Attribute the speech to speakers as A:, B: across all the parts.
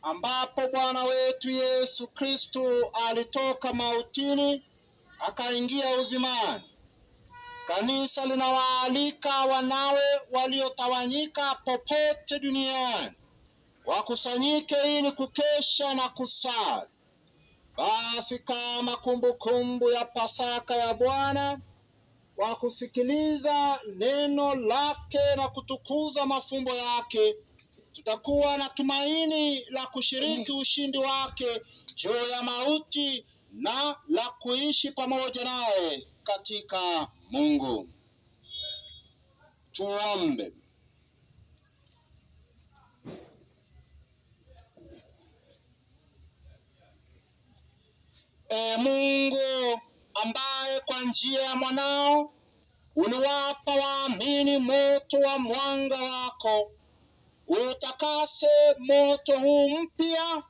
A: ambapo Bwana wetu Yesu Kristo alitoka mautini akaingia uzimani. Kanisa linawaalika wanawe waliotawanyika popote duniani wakusanyike ili kukesha na kusali. Basi kama kumbukumbu ya Pasaka ya Bwana, kwa kusikiliza neno lake na kutukuza mafumbo yake, tutakuwa na tumaini la kushiriki ushindi wake juu ya mauti na la kuishi pamoja naye katika Mungu. Tuombe. Mungu ambaye kwa njia ya mwanao uliwapa waamini moto wa mwanga wako, utakase moto huu mpya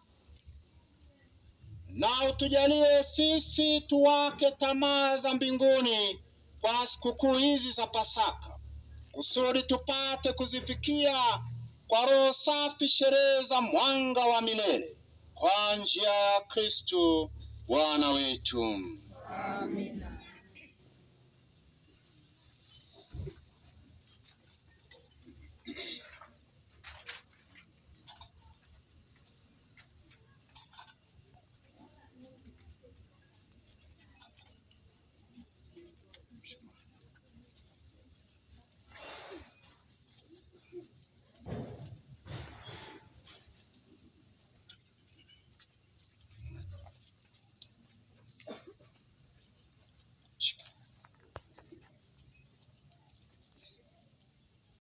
A: na utujalie sisi tuwake tamaa za mbinguni kwa sikukuu hizi za Pasaka, kusudi tupate kuzifikia kwa roho safi sherehe za mwanga wa milele, kwa njia ya Kristo Bwana wetu. Amen.